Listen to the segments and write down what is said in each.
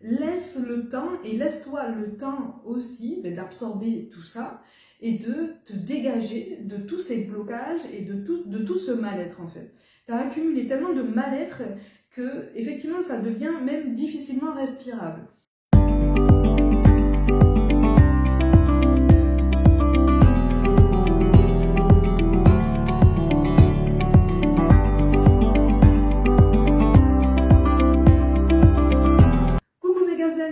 laisse le temps et laisse-toi le temps aussi d'absorber tout ça et de te dégager de tous ces blocages et de tout ce mal-être en fait. Tu as accumulé tellement de mal-être que effectivement ça devient même difficilement respirable.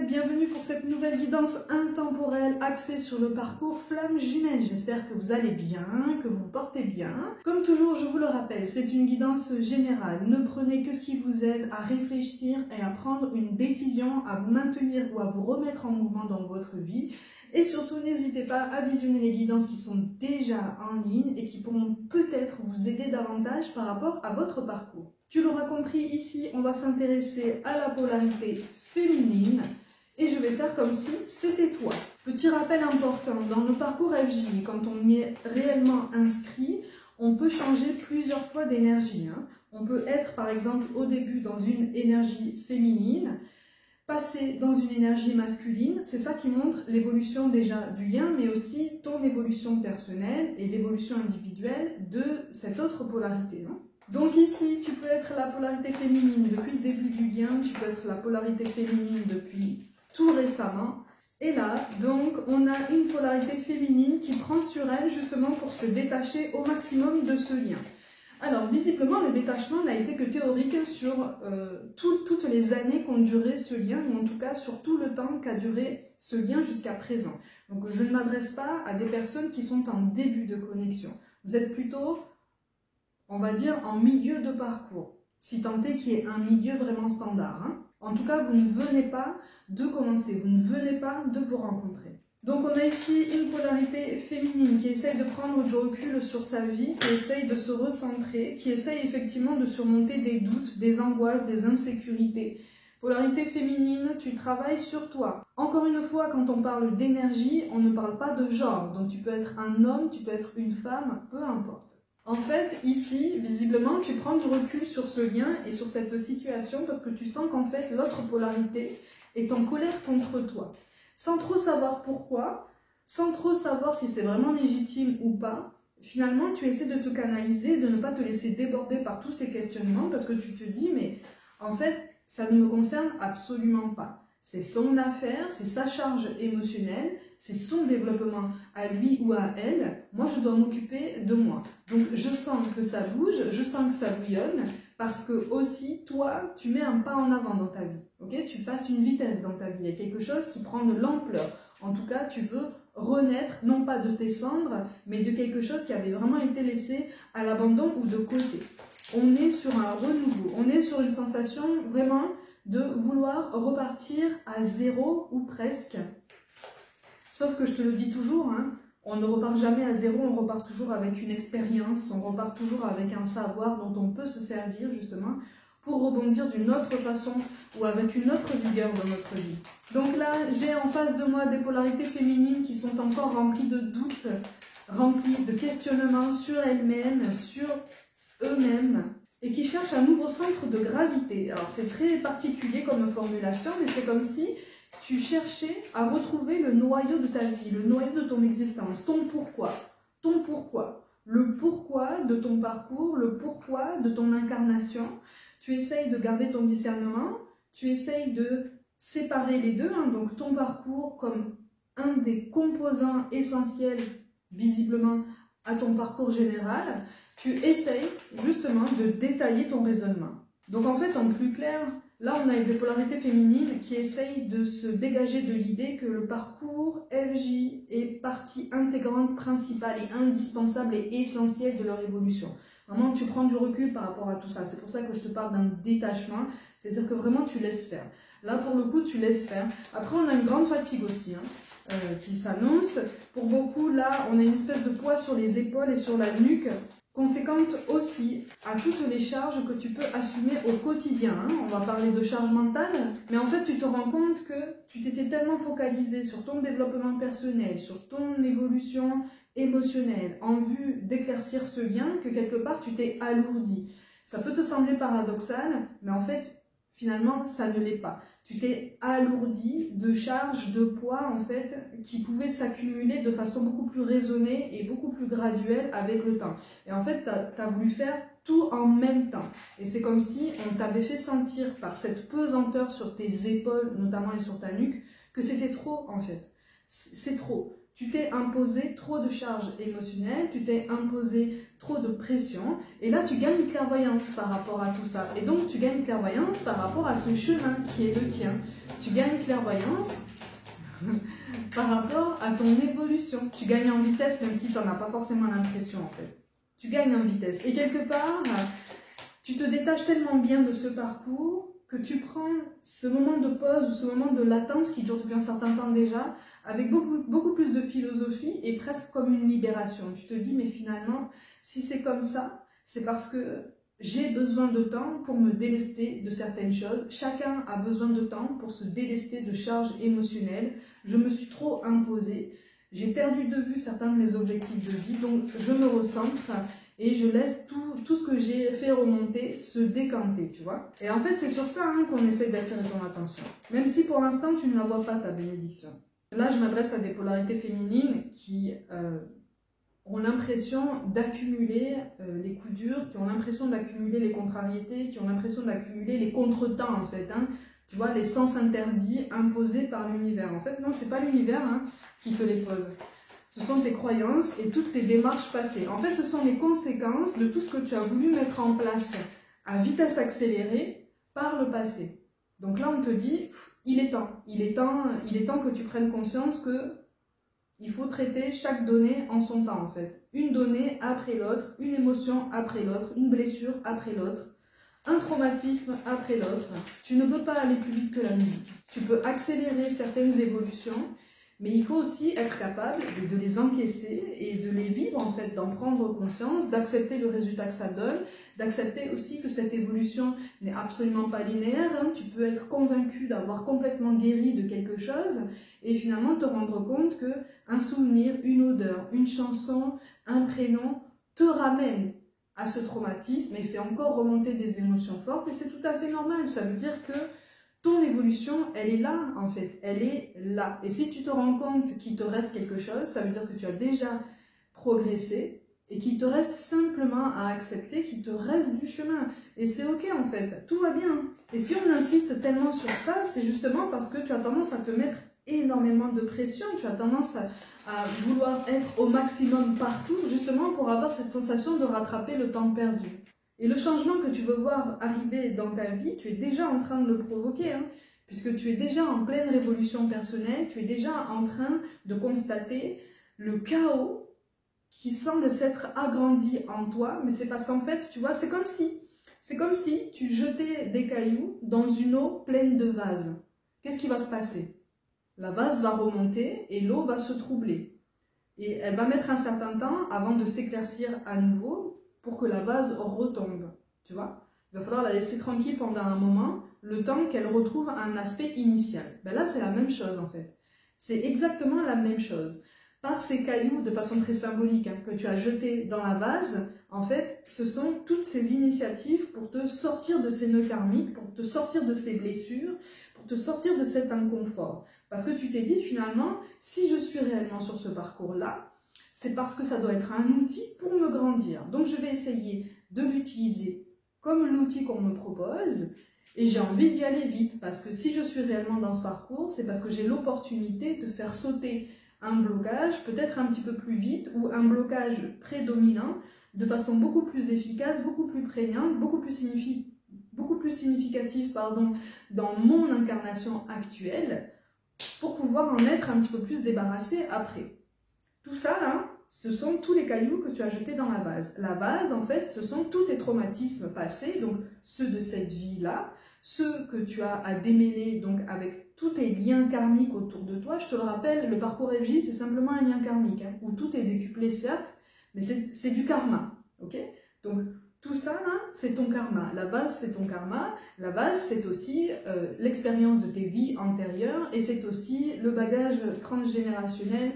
Bienvenue pour cette nouvelle guidance intemporelle axée sur le parcours flamme jumelle. J'espère que vous allez bien, que vous vous portez bien. Comme toujours, je vous le rappelle, c'est une guidance générale. Ne prenez que ce qui vous aide à réfléchir et à prendre une décision, à vous maintenir ou à vous remettre en mouvement dans votre vie. Et surtout, n'hésitez pas à visionner les guidances qui sont déjà en ligne et qui pourront peut-être vous aider davantage par rapport à votre parcours. Tu l'auras compris, ici, on va s'intéresser à la polarité féminine. Et je vais faire comme si c'était toi. Petit rappel important, dans le parcours FJ, quand on y est réellement inscrit, on peut changer plusieurs fois d'énergie. On peut être par exemple au début dans une énergie féminine, passer dans une énergie masculine, c'est ça qui montre l'évolution déjà du lien, mais aussi ton évolution personnelle et l'évolution individuelle de cette autre polarité. Donc ici, tu peux être la polarité féminine depuis le début du lien, tu peux être la polarité féminine depuis tout récemment. Et là, donc, on a une polarité féminine qui prend sur elle justement pour se détacher au maximum de ce lien. Alors, visiblement, le détachement n'a été que théorique sur toutes les années qu'ont duré ce lien, ou en tout cas sur tout le temps qu'a duré ce lien jusqu'à présent. Donc, je ne m'adresse pas à des personnes qui sont en début de connexion. Vous êtes plutôt, on va dire, en milieu de parcours, si tant est qu'il y ait un milieu vraiment standard. En tout cas, vous ne venez pas de commencer, vous ne venez pas de vous rencontrer. Donc on a ici une polarité féminine qui essaye de prendre du recul sur sa vie, qui essaye de se recentrer, qui essaye effectivement de surmonter des doutes, des angoisses, des insécurités. Polarité féminine, tu travailles sur toi. Encore une fois, quand on parle d'énergie, on ne parle pas de genre. Donc tu peux être un homme, tu peux être une femme, peu importe. En fait, ici, visiblement, tu prends du recul sur ce lien et sur cette situation parce que tu sens qu'en fait, l'autre polarité est en colère contre toi. Sans trop savoir pourquoi, sans trop savoir si c'est vraiment légitime ou pas, finalement, tu essaies de te canaliser, de ne pas te laisser déborder par tous ces questionnements parce que tu te dis, mais en fait, ça ne me concerne absolument pas. C'est son affaire, c'est sa charge émotionnelle, c'est son développement à lui ou à elle. Moi, je dois m'occuper de moi. Donc, je sens que ça bouge, je sens que ça bouillonne, parce que aussi, toi, tu mets un pas en avant dans ta vie. Okay, tu passes une vitesse dans ta vie. Il y a quelque chose qui prend de l'ampleur. En tout cas, tu veux renaître, non pas de tes cendres, mais de quelque chose qui avait vraiment été laissé à l'abandon ou de côté. On est sur un renouveau. On est sur une sensation vraiment de vouloir repartir à zéro ou presque. Sauf que je te le dis toujours, on ne repart jamais à zéro, on repart toujours avec une expérience, on repart toujours avec un savoir dont on peut se servir justement pour rebondir d'une autre façon ou avec une autre vigueur dans notre vie. Donc là, j'ai en face de moi des polarités féminines qui sont encore remplies de doutes, remplies de questionnements sur elles-mêmes, sur eux-mêmes, et qui cherchent un nouveau centre de gravité. Alors c'est très particulier comme formulation, mais c'est comme si tu cherchais à retrouver le noyau de ta vie, le noyau de ton existence, ton pourquoi, le pourquoi de ton parcours, le pourquoi de ton incarnation. Tu essayes de garder ton discernement, tu essayes de séparer les deux, donc ton parcours comme un des composants essentiels visiblement à ton parcours général. Tu essayes justement de détailler ton raisonnement. Donc en fait, en plus clair, là on a des polarités féminines qui essayent de se dégager de l'idée que le parcours FJ est partie intégrante, principale et indispensable et essentielle de leur évolution. Vraiment, tu prends du recul par rapport à tout ça. C'est pour ça que je te parle d'un détachement, c'est-à-dire que vraiment tu laisses faire. Là pour le coup, tu laisses faire. Après, on a une grande fatigue aussi, qui s'annonce. Pour beaucoup, là, on a une espèce de poids sur les épaules et sur la nuque, conséquente aussi à toutes les charges que tu peux assumer au quotidien. On va parler de charge mentale, mais en fait tu te rends compte que tu t'étais tellement focalisé sur ton développement personnel, sur ton évolution émotionnelle, en vue d'éclaircir ce lien, que quelque part tu t'es alourdi. Ça peut te sembler paradoxal, mais en fait finalement ça ne l'est pas. Tu t'es alourdi de charges, de poids en fait, qui pouvaient s'accumuler de façon beaucoup plus raisonnée et beaucoup plus graduelle avec le temps. Et en fait, tu as voulu faire tout en même temps. Et c'est comme si on t'avait fait sentir par cette pesanteur sur tes épaules, notamment et sur ta nuque, que c'était trop en fait. C'est trop. Tu t'es imposé trop de charges émotionnelles, tu t'es imposé trop de pression, et là tu gagnes clairvoyance par rapport à tout ça. Et donc tu gagnes clairvoyance par rapport à ce chemin qui est le tien. Tu gagnes clairvoyance par rapport à ton évolution. Tu gagnes en vitesse même si tu n'en as pas forcément l'impression en fait. Tu gagnes en vitesse. Et quelque part, tu te détaches tellement bien de ce parcours que tu prends ce moment de pause ou ce moment de latence qui dure depuis un certain temps déjà, avec beaucoup plus de philosophie et presque comme une libération. Tu te dis, mais finalement, si c'est comme ça, c'est parce que j'ai besoin de temps pour me délester de certaines choses. Chacun a besoin de temps pour se délester de charges émotionnelles. Je me suis trop imposée. J'ai perdu de vue certains de mes objectifs de vie, donc je me recentre et je laisse tout ce que j'ai fait remonter se décanter, tu vois. Et en fait, c'est sur ça qu'on essaie d'attirer ton attention. Même si pour l'instant, tu ne la vois pas, ta bénédiction. Là, je m'adresse à des polarités féminines qui ont l'impression d'accumuler les coups durs, qui ont l'impression d'accumuler les contrariétés, qui ont l'impression d'accumuler les contretemps, en fait. Tu vois, les sens interdits imposés par l'univers. En fait, non, c'est pas l'univers qui te les pose. Ce sont tes croyances et toutes tes démarches passées. En fait, ce sont les conséquences de tout ce que tu as voulu mettre en place à vitesse accélérée par le passé. Donc là, on te dit, il est temps que tu prennes conscience que il faut traiter chaque donnée en son temps, en fait. Une donnée après l'autre, une émotion après l'autre, une blessure après l'autre, un traumatisme après l'autre. Tu ne peux pas aller plus vite que la musique. Tu peux accélérer certaines évolutions, mais il faut aussi être capable de les encaisser et de les vivre, en fait, d'en prendre conscience, d'accepter le résultat que ça donne, d'accepter aussi que cette évolution n'est absolument pas linéaire. Tu peux être convaincu d'avoir complètement guéri de quelque chose et finalement te rendre compte que un souvenir, une odeur, une chanson, un prénom te ramène à ce traumatisme et fait encore remonter des émotions fortes, et c'est tout à fait normal. Ça veut dire que ton évolution, elle est là, en fait, elle est là. Et si tu te rends compte qu'il te reste quelque chose, ça veut dire que tu as déjà progressé et qu'il te reste simplement à accepter qu'il te reste du chemin. Et c'est ok, en fait, tout va bien. Et si on insiste tellement sur ça, c'est justement parce que tu as tendance à te mettre énormément de pression, tu as tendance à vouloir être au maximum partout, justement pour avoir cette sensation de rattraper le temps perdu. Et le changement que tu veux voir arriver dans ta vie, tu es déjà en train de le provoquer, puisque tu es déjà en pleine révolution personnelle, tu es déjà en train de constater le chaos qui semble s'être agrandi en toi, mais c'est parce qu'en fait, tu vois, c'est comme si tu jetais des cailloux dans une eau pleine de vases. Qu'est-ce qui va se passer? La vase va remonter et l'eau va se troubler. Et elle va mettre un certain temps avant de s'éclaircir à nouveau pour que la vase retombe, tu vois. Il va falloir la laisser tranquille pendant un moment, le temps qu'elle retrouve un aspect initial. Ben là, c'est la même chose en fait. C'est exactement la même chose. Par ces cailloux, de façon très symbolique, que tu as jetés dans la vase, en fait, ce sont toutes ces initiatives pour te sortir de ces nœuds karmiques, pour te sortir de ces blessures, pour te sortir de cet inconfort. Parce que tu t'es dit finalement, si je suis réellement sur ce parcours-là, c'est parce que ça doit être un outil pour me grandir. Donc je vais essayer de l'utiliser comme l'outil qu'on me propose, et j'ai envie d'y aller vite, parce que si je suis réellement dans ce parcours, c'est parce que j'ai l'opportunité de faire sauter un blocage, peut-être un petit peu plus vite, ou un blocage prédominant, de façon beaucoup plus efficace, beaucoup plus prégnante, beaucoup plus significative dans mon incarnation actuelle, pour pouvoir en être un petit peu plus débarrassé après. Tout ça, là, ce sont tous les cailloux que tu as jetés dans la vase. La vase, en fait, ce sont tous tes traumatismes passés, donc ceux de cette vie-là, ceux que tu as à démêler, donc avec tous tes liens karmiques autour de toi. Je te le rappelle, le parcours FJ, c'est simplement un lien karmique, où tout est décuplé, certes, mais c'est du karma, ok? Donc, tout ça, là, c'est ton karma. La base, c'est ton karma. La base, c'est aussi l'expérience de tes vies antérieures, et c'est aussi le bagage transgénérationnel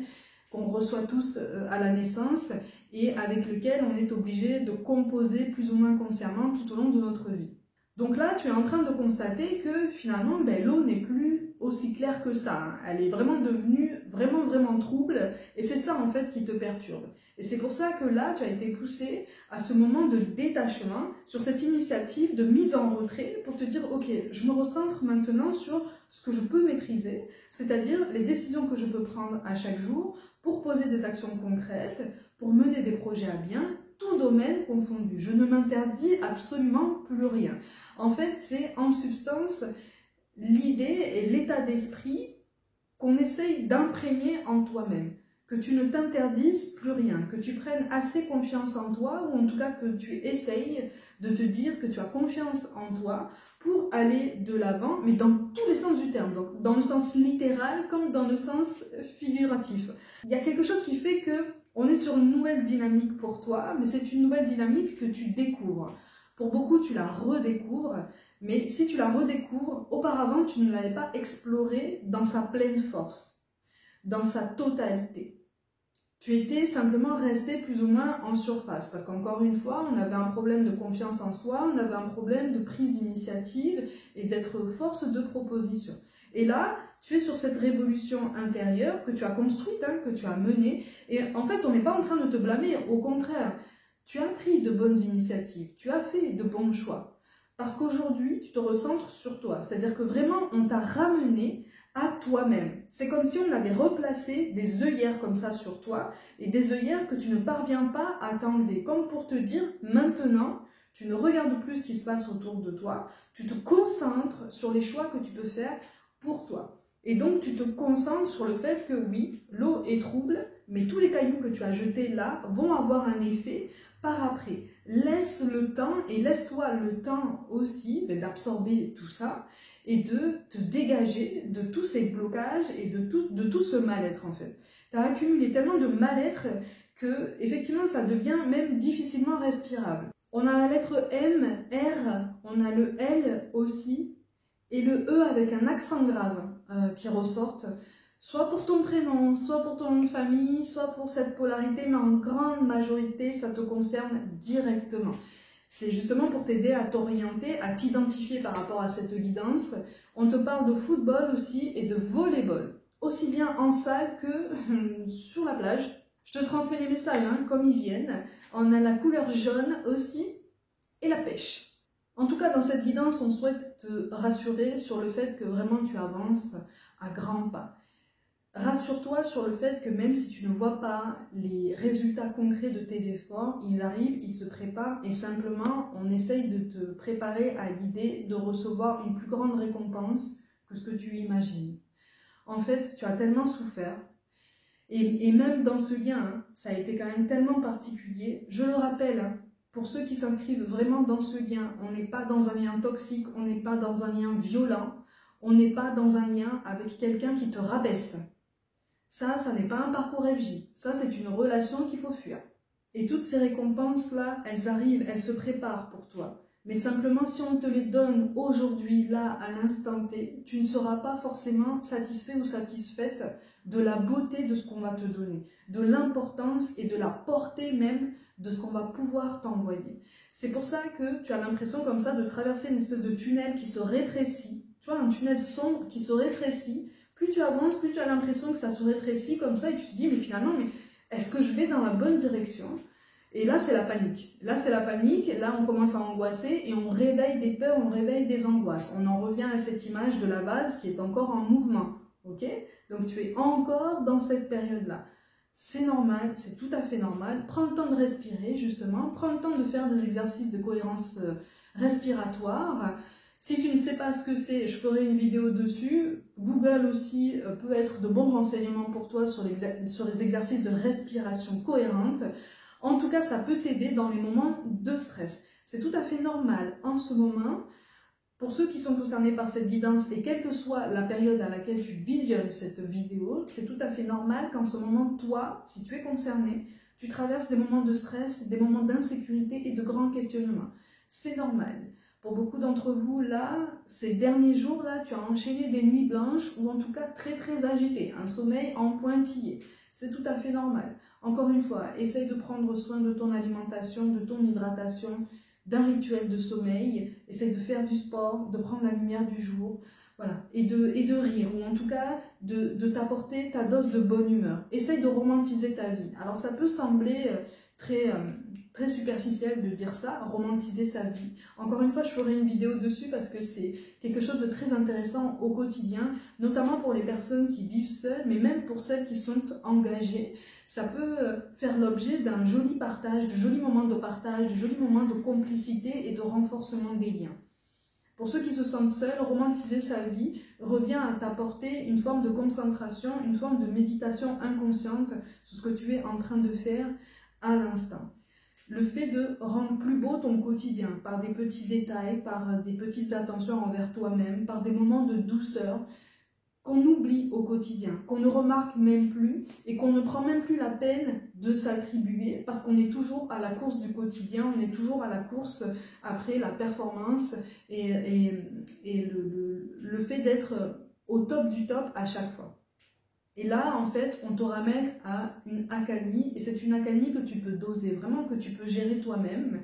qu'on reçoit tous à la naissance et avec lequel on est obligé de composer plus ou moins consciemment tout au long de notre vie. Donc là, tu es en train de constater que finalement, l'eau n'est plus aussi claire que ça, hein. Elle est vraiment devenue vraiment trouble et c'est ça en fait qui te perturbe. Et c'est pour ça que là, tu as été poussé à ce moment de détachement, sur cette initiative de mise en retrait pour te dire, ok, je me recentre maintenant sur ce que je peux maîtriser, c'est-à-dire les décisions que je peux prendre à chaque jour pour poser des actions concrètes, pour mener des projets à bien, tout domaine confondu. Je ne m'interdis absolument plus rien. En fait, c'est en substance l'idée et l'état d'esprit qu'on essaye d'imprégner en toi-même. Que tu ne t'interdises plus rien, que tu prennes assez confiance en toi, ou en tout cas que tu essayes de te dire que tu as confiance en toi pour aller de l'avant, mais dans tous les sens du terme, donc dans le sens littéral comme dans le sens figuratif. Il y a quelque chose qui fait que on est sur une nouvelle dynamique pour toi, mais c'est une nouvelle dynamique que tu découvres. Pour beaucoup, tu la redécouvres, mais si tu la redécouvres, auparavant, tu ne l'avais pas explorée dans sa pleine force, dans sa totalité. Tu étais simplement resté plus ou moins en surface, parce qu'encore une fois, on avait un problème de confiance en soi, on avait un problème de prise d'initiative et d'être force de proposition. Et là, tu es sur cette révolution intérieure que tu as construite, hein, que tu as menée. Et en fait, on n'est pas en train de te blâmer, au contraire. Tu as pris de bonnes initiatives, tu as fait de bons choix. Parce qu'aujourd'hui, tu te recentres sur toi. C'est-à-dire que vraiment, on t'a ramené à toi-même. C'est comme si on avait replacé des œillères comme ça sur toi, et des œillères que tu ne parviens pas à t'enlever. Comme pour te dire, maintenant, tu ne regardes plus ce qui se passe autour de toi, tu te concentres sur les choix que tu peux faire pour toi. Et donc, tu te concentres sur le fait que oui, l'eau est trouble, mais tous les cailloux que tu as jetés là vont avoir un effet par après. Laisse le temps et laisse-toi le temps aussi d'absorber tout ça et de te dégager de tous ces blocages et de tout ce mal-être en fait. Tu as accumulé tellement de mal-être que effectivement ça devient même difficilement respirable. On a la lettre M, R, on a le L aussi et le E avec un accent grave qui ressortent. Soit pour ton prénom, soit pour ton nom de famille, soit pour cette polarité, mais en grande majorité, ça te concerne directement. C'est justement pour t'aider à t'orienter, à t'identifier par rapport à cette guidance. On te parle de football aussi et de volleyball, aussi bien en salle que sur la plage. Je te transmets les messages comme ils viennent. On a la couleur jaune aussi et la pêche. En tout cas, dans cette guidance, on souhaite te rassurer sur le fait que vraiment tu avances à grands pas. Rassure-toi sur le fait que même si tu ne vois pas les résultats concrets de tes efforts, ils arrivent, ils se préparent et simplement on essaye de te préparer à l'idée de recevoir une plus grande récompense que ce que tu imagines. En fait, tu as tellement souffert et même dans ce lien, ça a été quand même tellement particulier. Je le rappelle, pour ceux qui s'inscrivent vraiment dans ce lien, on n'est pas dans un lien toxique, on n'est pas dans un lien violent, on n'est pas dans un lien avec quelqu'un qui te rabaisse. Ça n'est pas un parcours FJ. Ça, c'est une relation qu'il faut fuir. Et toutes ces récompenses-là, elles arrivent, elles se préparent pour toi. Mais simplement, si on te les donne aujourd'hui, là, à l'instant T, tu ne seras pas forcément satisfait ou satisfaite de la beauté de ce qu'on va te donner, de l'importance et de la portée même de ce qu'on va pouvoir t'envoyer. C'est pour ça que tu as l'impression comme ça de traverser une espèce de tunnel qui se rétrécit. Tu vois, un tunnel sombre qui se rétrécit. Plus tu avances, plus tu as l'impression que ça se rétrécit comme ça et tu te dis mais finalement, est-ce que je vais dans la bonne direction? Et là, c'est la panique. Là, c'est la panique. Là, on commence à angoisser et on réveille des peurs, on réveille des angoisses. On en revient à cette image de la vase qui est encore en mouvement. Ok? Donc, tu es encore dans cette période-là. C'est normal, c'est tout à fait normal. Prends le temps de respirer, justement. Prends le temps de faire des exercices de cohérence respiratoire. Si tu ne sais pas ce que c'est, je ferai une vidéo dessus. Google aussi peut être de bons renseignements pour toi sur les exercices de respiration cohérente. En tout cas, ça peut t'aider dans les moments de stress. C'est tout à fait normal en ce moment. Pour ceux qui sont concernés par cette guidance et quelle que soit la période à laquelle tu visionnes cette vidéo, c'est tout à fait normal qu'en ce moment, toi, si tu es concerné, tu traverses des moments de stress, des moments d'insécurité et de grands questionnements. C'est normal. Pour beaucoup d'entre vous, là, ces derniers jours-là, tu as enchaîné des nuits blanches ou en tout cas très très agitées, un sommeil en pointillé. C'est tout à fait normal. Encore une fois, essaye de prendre soin de ton alimentation, de ton hydratation, d'un rituel de sommeil, essaye de faire du sport, de prendre la lumière du jour, voilà, et de rire, ou en tout cas de t'apporter ta dose de bonne humeur. Essaye de romantiser ta vie. Alors ça peut sembler très superficiel de dire ça, romantiser sa vie. Encore une fois, je ferai une vidéo dessus parce que c'est quelque chose de très intéressant au quotidien, notamment pour les personnes qui vivent seules, mais même pour celles qui sont engagées. Ça peut faire l'objet d'un joli partage, de jolis moments de partage, de jolis moments de complicité et de renforcement des liens. Pour ceux qui se sentent seuls, romantiser sa vie revient à t'apporter une forme de concentration, une forme de méditation inconsciente sur ce que tu es en train de faire à l'instant. Le fait de rendre plus beau ton quotidien par des petits détails, par des petites attentions envers toi-même, par des moments de douceur qu'on oublie au quotidien, qu'on ne remarque même plus et qu'on ne prend même plus la peine de s'attribuer parce qu'on est toujours à la course du quotidien, on est toujours à la course après la performance et le fait d'être au top du top à chaque fois. Et là, en fait, on te ramène à une accalmie, et c'est une accalmie que tu peux doser, vraiment que tu peux gérer toi-même.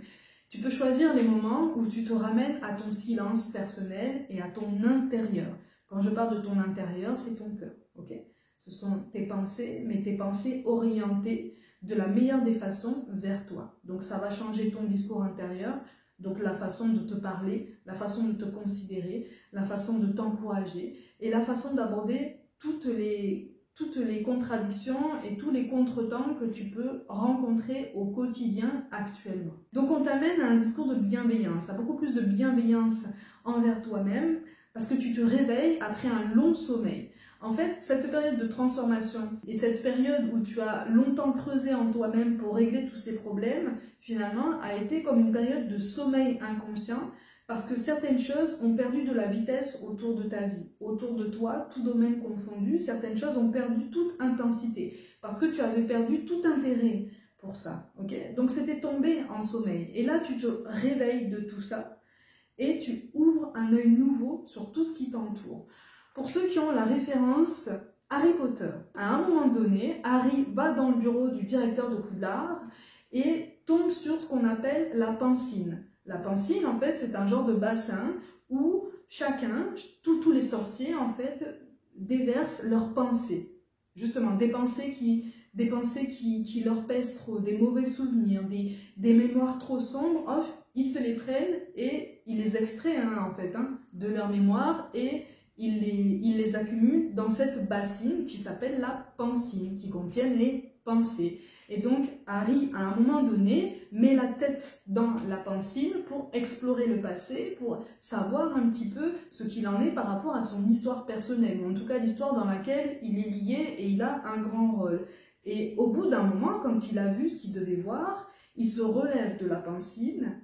Tu peux choisir les moments où tu te ramènes à ton silence personnel et à ton intérieur. Quand je parle de ton intérieur, c'est ton cœur, ok? Ce sont tes pensées, mais tes pensées orientées de la meilleure des façons vers toi. Donc ça va changer ton discours intérieur, donc la façon de te parler, la façon de te considérer, la façon de t'encourager, et la façon d'aborder toutes les contradictions et tous les contretemps que tu peux rencontrer au quotidien actuellement. Donc on t'amène à un discours de bienveillance, à beaucoup plus de bienveillance envers toi-même, parce que tu te réveilles après un long sommeil. En fait, cette période de transformation et cette période où tu as longtemps creusé en toi-même pour régler tous ces problèmes, finalement, a été comme une période de sommeil inconscient, parce que certaines choses ont perdu de la vitesse autour de ta vie, autour de toi, tout domaine confondu. Certaines choses ont perdu toute intensité, parce que tu avais perdu tout intérêt pour ça. Okay? Donc c'était tombé en sommeil. Et là, tu te réveilles de tout ça et tu ouvres un œil nouveau sur tout ce qui t'entoure. Pour ceux qui ont la référence Harry Potter, à un moment donné, Harry va dans le bureau du directeur de Poudlard et tombe sur ce qu'on appelle la pancine. La pancine, en fait, c'est un genre de bassin où chacun, tous les sorciers, en fait, déversent leurs pensées. Justement, des pensées qui leur pèsent trop, des mauvais souvenirs, des mémoires trop sombres, ils se les prennent et ils les extraient, de leur mémoire et ils les accumulent dans cette bassine qui s'appelle la pancine, qui contient les pensées. Et donc, Harry, à un moment donné, met la tête dans la pancine pour explorer le passé, pour savoir un petit peu ce qu'il en est par rapport à son histoire personnelle, ou en tout cas l'histoire dans laquelle il est lié et il a un grand rôle. Et au bout d'un moment, quand il a vu ce qu'il devait voir, il se relève de la pancine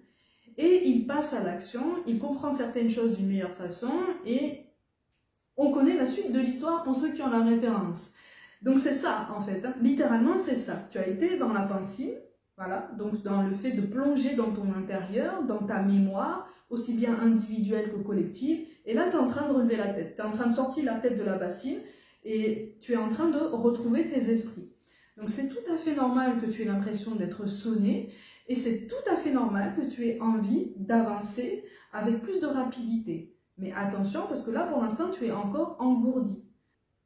et il passe à l'action, il comprend certaines choses d'une meilleure façon et on connaît la suite de l'histoire pour ceux qui ont la référence. Donc c'est ça en fait, littéralement c'est ça. Tu as été dans la pancine, voilà, donc dans le fait de plonger dans ton intérieur, dans ta mémoire, aussi bien individuelle que collective, et là tu es en train de relever la tête, tu es en train de sortir la tête de la bassine et tu es en train de retrouver tes esprits. Donc c'est tout à fait normal que tu aies l'impression d'être sonné et c'est tout à fait normal que tu aies envie d'avancer avec plus de rapidité. Mais attention parce que là pour l'instant tu es encore engourdi.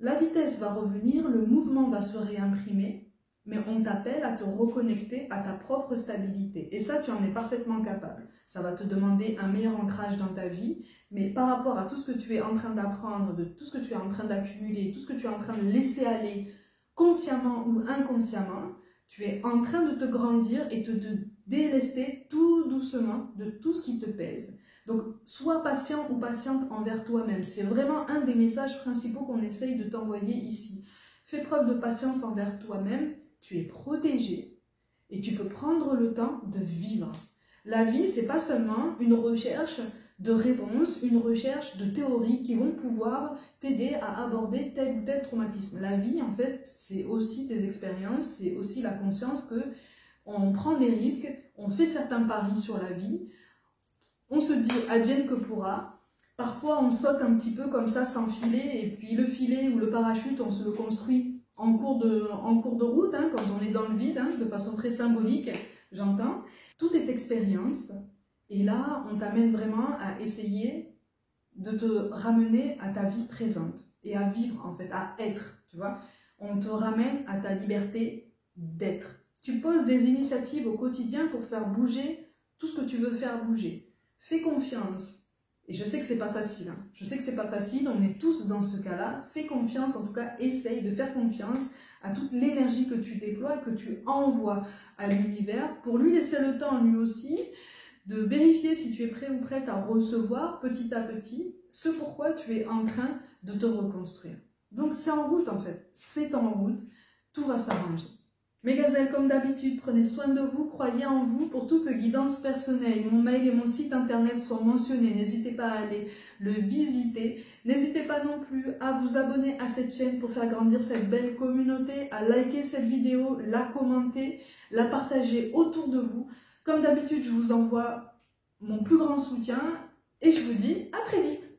La vitesse va revenir, le mouvement va se réimprimer, mais on t'appelle à te reconnecter à ta propre stabilité. Et ça, tu en es parfaitement capable. Ça va te demander un meilleur ancrage dans ta vie, mais par rapport à tout ce que tu es en train d'apprendre, de tout ce que tu es en train d'accumuler, tout ce que tu es en train de laisser aller, consciemment ou inconsciemment, tu es en train de te grandir et de te délester tout doucement de tout ce qui te pèse. Donc, sois patient ou patiente envers toi-même. C'est vraiment un des messages principaux qu'on essaye de t'envoyer ici. Fais preuve de patience envers toi-même. Tu es protégé et tu peux prendre le temps de vivre. La vie, c'est pas seulement une recherche de réponses, une recherche de théories qui vont pouvoir t'aider à aborder tel ou tel traumatisme. La vie, en fait, c'est aussi des expériences, c'est aussi la conscience que on prend des risques, on fait certains paris sur la vie. On se dit advienne que pourra. Parfois, on saute un petit peu comme ça sans filet, et puis le filet ou le parachute, on se le construit en cours de route, quand on est dans le vide, de façon très symbolique, j'entends. Tout est expérience, Et là, on t'amène vraiment à essayer de te ramener à ta vie présente et à vivre en fait, à être, tu vois. On te ramène à ta liberté d'être. Tu poses des initiatives au quotidien pour faire bouger tout ce que tu veux faire bouger. Fais confiance. Et je sais que c'est pas facile, hein. Je sais que c'est pas facile, on est tous dans ce cas-là. Fais confiance, en tout cas, essaye de faire confiance à toute l'énergie que tu déploies, que tu envoies à l'univers, pour lui laisser le temps, lui aussi, de vérifier si tu es prêt ou prête à recevoir petit à petit ce pourquoi tu es en train de te reconstruire. Donc c'est en route en fait, c'est en route, tout va s'arranger. Mes gazelles, comme d'habitude, prenez soin de vous, croyez en vous. Pour toute guidance personnelle, mon mail et mon site internet sont mentionnés, n'hésitez pas à aller le visiter. N'hésitez pas non plus à vous abonner à cette chaîne pour faire grandir cette belle communauté, à liker cette vidéo, la commenter, la partager autour de vous. Comme d'habitude, je vous envoie mon plus grand soutien et je vous dis à très vite.